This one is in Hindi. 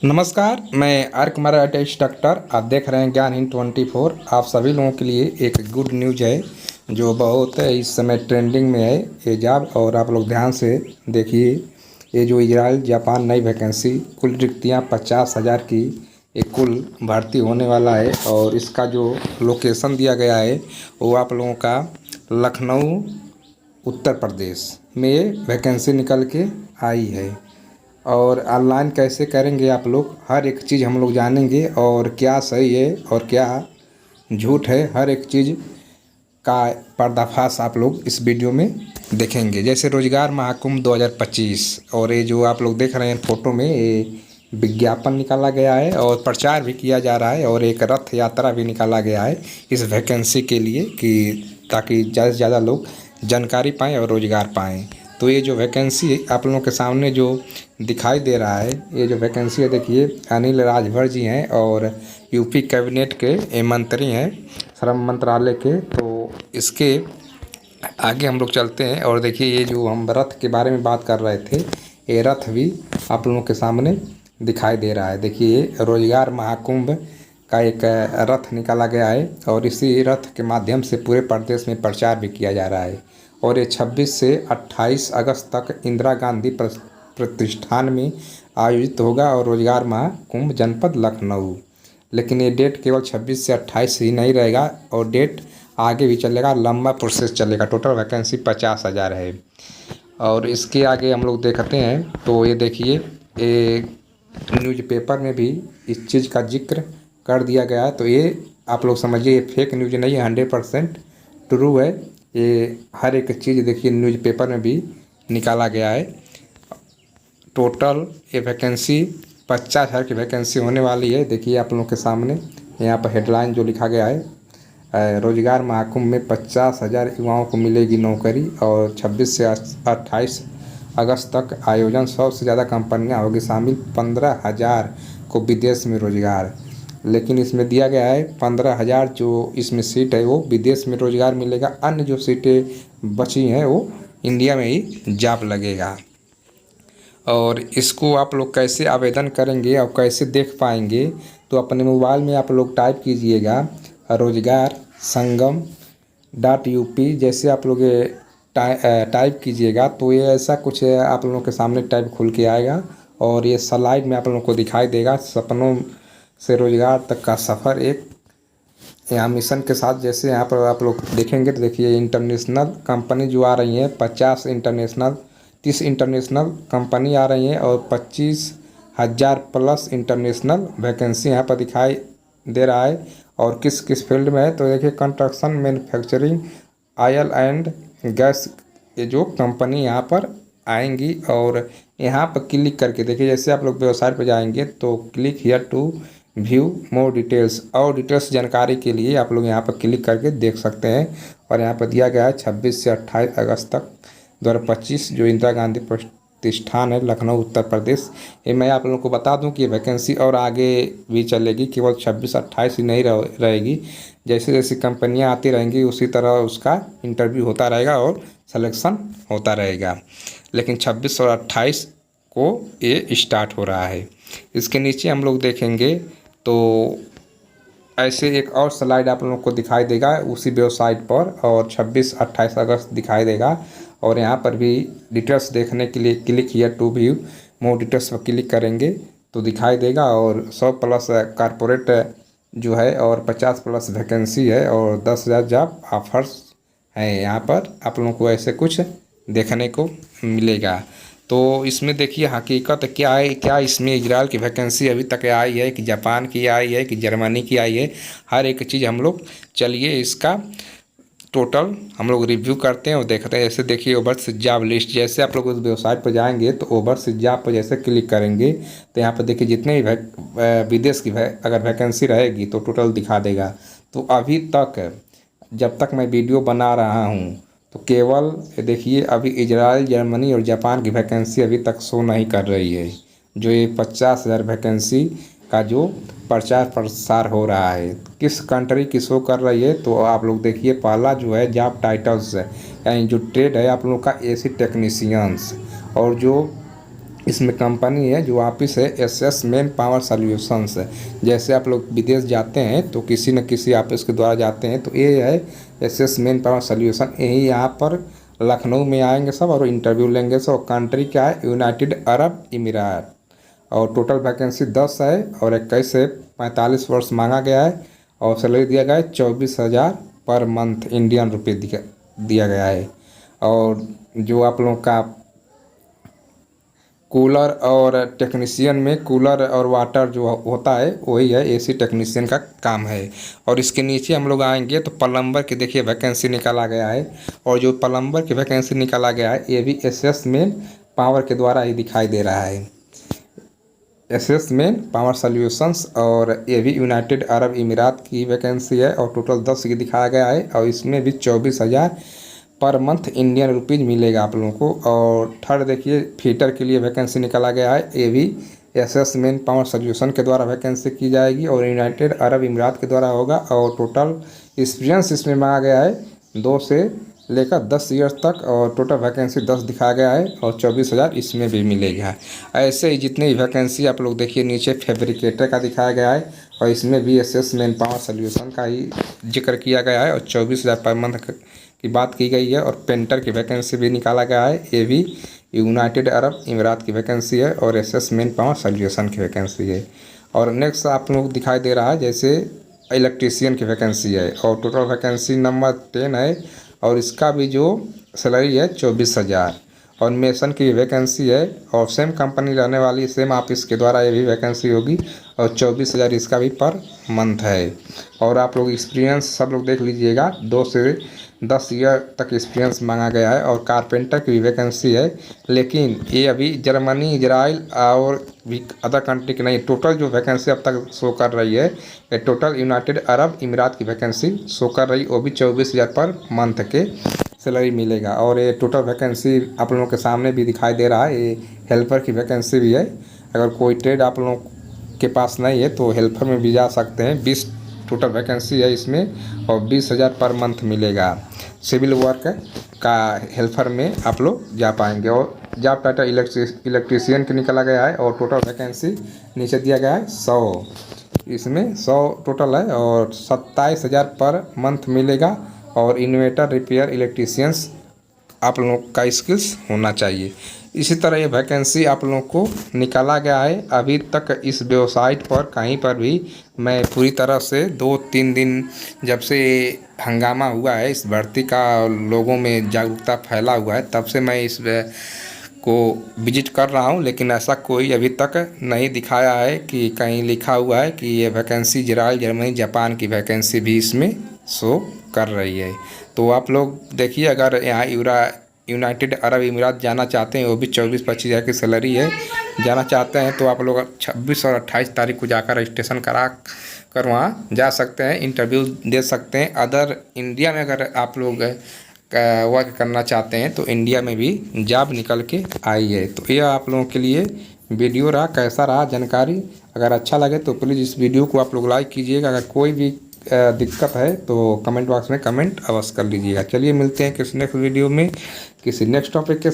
नमस्कार, मैं आर्क कुमार IT इंस्ट्रक्टर। आप देख रहे हैं ज्ञान हिंद 24। आप सभी लोगों के लिए एक गुड न्यूज है जो बहुत इस समय ट्रेंडिंग में है ये जॉब। और आप लोग ध्यान से देखिए, ये जो इजराइल जापान नई वैकेंसी कुल रिक्तियाँ 50,000 की एक कुल भर्ती होने वाला है। और इसका जो लोकेशन दिया गया है वो आप लोगों का लखनऊ उत्तर प्रदेश में ये वैकेंसी निकल के आई है। और ऑनलाइन कैसे करेंगे आप लोग, हर एक चीज़ हम लोग जानेंगे। और क्या सही है और क्या झूठ है, हर एक चीज़ का पर्दाफाश आप लोग इस वीडियो में देखेंगे। जैसे रोजगार महाकुंभ 2025, और ये जो आप लोग देख रहे हैं फोटो में, ये विज्ञापन निकाला गया है और प्रचार भी किया जा रहा है। और एक रथ यात्रा भी निकाला गया है इस वैकेंसी के लिए कि ताकि ज़्यादा से ज़्यादा लोग जानकारी पाएँ और रोज़गार पाएँ। तो ये जो वैकेंसी आप लोगों के सामने जो दिखाई दे रहा है, ये जो वैकेंसी है, देखिए अनिल राजभर जी हैं और यूपी कैबिनेट के मंत्री हैं, श्रम मंत्रालय के। तो इसके आगे हम लोग चलते हैं और देखिए, ये जो हम रथ के बारे में बात कर रहे थे, ये रथ भी आप लोगों के सामने दिखाई दे रहा है। देखिए, रोजगार महाकुंभ का एक रथ निकाला गया है और इसी रथ के माध्यम से पूरे प्रदेश में प्रचार भी किया जा रहा है। और ये 26 से 28 अगस्त तक इंदिरा गांधी प्रतिष्ठान में आयोजित होगा। और रोजगार महाकुंभ जनपद लखनऊ। लेकिन ये डेट केवल 26 से 28 ही नहीं रहेगा और डेट आगे भी चलेगा, लंबा प्रोसेस चलेगा। टोटल वैकेंसी 50,000 है। और इसके आगे हम लोग देखते हैं तो ये देखिए, ये न्यूज़पेपर में भी इस चीज़ का जिक्र कर दिया गया है। तो ये आप लोग समझिए, ये फेक न्यूज़ नहीं है, 100% ट्रू है। ये हर एक चीज़ देखिए न्यूज़पेपर में भी निकाला गया है। टोटल ये वैकेंसी 50,000 की वैकेंसी होने वाली है। देखिए आप लोगों के सामने यहाँ पर हेडलाइन जो लिखा गया है, रोजगार महाकुंभ में 50,000 युवाओं को मिलेगी नौकरी। और 26 से 28 अगस्त तक आयोजन, 100 से ज़्यादा कंपनियां होगी शामिल, 15,000 को विदेश में रोजगार। लेकिन इसमें दिया गया है 15,000 जो इसमें सीट है वो विदेश में रोजगार मिलेगा, अन्य जो सीटें बची हैं वो इंडिया में ही जॉब लगेगा। और इसको आप लोग कैसे आवेदन करेंगे और कैसे देख पाएंगे, तो अपने मोबाइल में आप लोग टाइप कीजिएगा रोजगार संगम .UP। जैसे आप लोग ये टाइप कीजिएगा तो ये ऐसा कुछ आप लोगों के सामने टाइप खुल के आएगा। और ये स्लाइड में आप लोगों को दिखाई देगा, सपनों से रोजगार तक का सफ़र एक यहाँ मिशन के साथ। जैसे यहाँ पर आप लोग देखेंगे तो देखिए, इंटरनेशनल कंपनी जो आ रही है, 50 इंटरनेशनल, 30 इंटरनेशनल कंपनी आ रही हैं और 25,000 प्लस इंटरनेशनल वैकेंसी यहाँ पर दिखाई दे रहा है। और किस किस फील्ड में है तो देखिए, construction, manufacturing, oil and gas, ये जो कंपनी यहाँ पर आएंगी। और यहाँ पर क्लिक करके देखिए, जैसे आप लोग वेबसाइट पर जाएंगे तो click here to view more details, और डिटेल्स जानकारी के लिए आप लोग यहाँ पर क्लिक करके देख सकते हैं। और यहाँ पर दिया गया है 26 से 28 अगस्त तक 2025 जो इंदिरा गांधी प्रतिष्ठान है लखनऊ उत्तर प्रदेश। ये मैं आप लोगों को बता दूं कि वैकेंसी और आगे भी चलेगी, केवल 26-28 ही नहीं रहेगी। जैसे जैसे कंपनियां आती रहेंगी उसी तरह उसका इंटरव्यू होता रहेगा और सिलेक्शन होता रहेगा। लेकिन 26 और 28 को ये स्टार्ट हो रहा है। इसके नीचे हम लोग देखेंगे तो ऐसे एक और स्लाइड आप लोगों को दिखाई देगा उसी वेबसाइट पर, और 26-28 अगस्त दिखाई देगा। और यहाँ पर भी डिटेल्स देखने के लिए click here to view more details पर क्लिक करेंगे तो दिखाई देगा। और 100 प्लस कारपोरेट जो है और 50 प्लस वैकेंसी है और 10,000 जॉब ऑफर्स हैं। यहाँ पर आप लोगों को ऐसे कुछ देखने को मिलेगा। तो इसमें देखिए हकीकत क्या है, क्या इसमें इजराइल की वैकेंसी अभी तक आई है कि जापान की आई है कि जर्मनी की आई है, हर एक चीज़ हम लोग चलिए इसका टोटल हम लोग रिव्यू करते हैं और देखते हैं। जैसे देखिए, ओवरसीज जॉब लिस्ट, जैसे आप लोग उस वेबसाइट पर जाएंगे तो ओवरसीज जॉब पर जैसे क्लिक करेंगे तो यहाँ पर देखिए जितने भी विदेश की अगर वैकेंसी रहेगी तो टोटल दिखा देगा। तो अभी तक जब तक मैं वीडियो बना रहा हूँ तो केवल देखिए, अभी इजराइल, जर्मनी और जापान की वैकेंसी अभी तक शो नहीं कर रही है। जो ये 50,000 वैकेंसी का जो प्रचार प्रसार हो रहा है, किस कंट्री की शो कर रही है तो आप लोग देखिए, पहला जो है जॉब टाइटल्स है, यानी जो ट्रेड है आप लोगों का AC टेक्नीशियंस, और जो इसमें कंपनी है जो ऑफिस है एसएस मैन पावर सॉल्यूशंस है। जैसे आप लोग विदेश जाते हैं तो किसी न किसी ऑफिस के द्वारा जाते हैं, तो ये है एसएस मैन पावर सॉल्यूशन। यही यहाँ पर लखनऊ में आएंगे सब और इंटरव्यू लेंगे सब। कंट्री क्या है? United Arab Emirates. और टोटल वैकेंसी 10 है और 21 से 45 वर्ष मांगा गया है। और सैलरी दिया गया है 24,000 पर मंथ इंडियन रुपये दिया गया है। और जो आप लोगों का कूलर और टेक्नीशियन में कूलर और वाटर जो होता है वही है, एसी टेक्नीशियन का काम है। और इसके नीचे हम लोग आएंगे तो प्लम्बर की देखिए वैकेंसी निकाला गया है। और जो प्लम्बर की वैकेंसी निकाला गया है ये भी एसएस मैन पावर के द्वारा ही दिखाई दे रहा है। एसएस मैन पावर सॉल्यूशंस और ये भी यूनाइटेड अरब इमिरात की वैकेंसी है और टोटल 10 की दिखाया गया है। और इसमें भी 24,000 पर मंथ इंडियन रुपीज़ मिलेगा आप लोगों को। और थर्ड देखिए फिटर के लिए वैकेंसी निकाला गया है। ये भी एसएस मैन पावर सॉल्यूशन के द्वारा वैकेंसी की जाएगी और यूनाइटेड अरब इमिरात के द्वारा होगा। और टोटल एक्सपीरियंस इसमें मांगा गया है 2 से लेकर 10 ईयर्स तक। और टोटल वैकेंसी 10 दिखाया गया है और 24,000 इसमें भी मिलेगा। ऐसे ही जितनी वैकेंसी आप लोग देखिए नीचे फैब्रिकेटर का दिखाया गया है और इसमें भी एसएस मैन पावर सॉल्यूशन का ही जिक्र किया गया है और 24,000 पर मंथ की बात की गई है। और पेंटर की वैकेंसी भी निकाला गया है, ये भी यूनाइटेड अरब इमिरात की वैकेंसी है और एसएस मैन पावर सॉल्यूशन की वैकेंसी है। और नेक्स्ट आप लोग दिखाई दे रहा है जैसे इलेक्ट्रीशियन की वैकेंसी है और टोटल वैकेंसी नंबर 10 है और इसका भी जो सैलरी है 24,000। और मेसन की वैकेंसी है और सेम कंपनी रहने वाली सेम ऑफिस के द्वारा ये भी वैकेंसी होगी और 24,000 इसका भी पर मंथ है। और आप लोग एक्सपीरियंस सब लोग देख लीजिएगा, 2 से 10 ईयर तक एक्सपीरियंस मांगा गया है। और कारपेंटर की भी वैकेंसी है, लेकिन ये अभी जर्मनी, इजराइल और भी अदर कंट्री की नहीं। टोटल जो वैकेंसी अब तक शो कर रही है ये टोटल यूनाइटेड अरब इमिरात की वैकेंसी शो कर रही, वो भी 24,000 पर मंथ के सैलरी मिलेगा। और ये टोटल वैकेंसी आप लोगों के सामने भी दिखाई दे रहा है। ये हेल्पर की वैकेंसी भी है, अगर कोई ट्रेड आप लोगों के पास नहीं है तो हेल्पर में भी जा सकते हैं। 20 टोटल वैकेंसी है इसमें और 20,000 पर मंथ मिलेगा। सिविल वर्क का हेल्पर में आप लोग जा पाएंगे। और जॉब टाइटल इलेक्ट्रीशियन की निकाला गया है और टोटल वैकेंसी नीचे दिया गया है 100। इसमें 100 टोटल है और 27,000 पर मंथ मिलेगा। और इन्वेटर, रिपेयर, इलेक्ट्रीशियंस आप लोगों का स्किल्स होना चाहिए। इसी तरह ये वैकेंसी आप लोगों को निकाला गया है। अभी तक इस वेबसाइट पर कहीं पर भी मैं पूरी तरह से 2-3 दिन जब से हंगामा हुआ है इस भर्ती का, लोगों में जागरूकता फैला हुआ है, तब से मैं इस को विजिट कर रहा हूं, लेकिन ऐसा कोई अभी तक नहीं दिखाया है कि कहीं लिखा हुआ है कि ये वैकेंसी इजराइल, जर्मनी, जापान की वैकेंसी भी इसमें शो कर रही है। तो आप लोग देखिए, अगर यहाँ यूनाइटेड अरब इमिरात जाना चाहते हैं, वो भी 24-25 हज़ार की सैलरी है, जाना चाहते हैं तो आप लोग 26 और 28 तारीख को जाकर रजिस्ट्रेशन करा कर वहाँ जा सकते हैं, इंटरव्यू दे सकते हैं। अदर इंडिया में अगर आप लोग वर्क करना चाहते हैं तो इंडिया में भी जॉब निकल के आई है। तो ये आप लोगों के लिए वीडियो रहा, कैसा रहा जानकारी। अगर अच्छा लगे तो प्लीज़ इस वीडियो को आप लोग लाइक कीजिएगा। अगर कोई भी दिक्कत है तो कमेंट बॉक्स में कमेंट अवश्य कर लीजिएगा। चलिए मिलते हैं किसी नेक्स्ट वीडियो में किसी नेक्स्ट टॉपिक के साथ।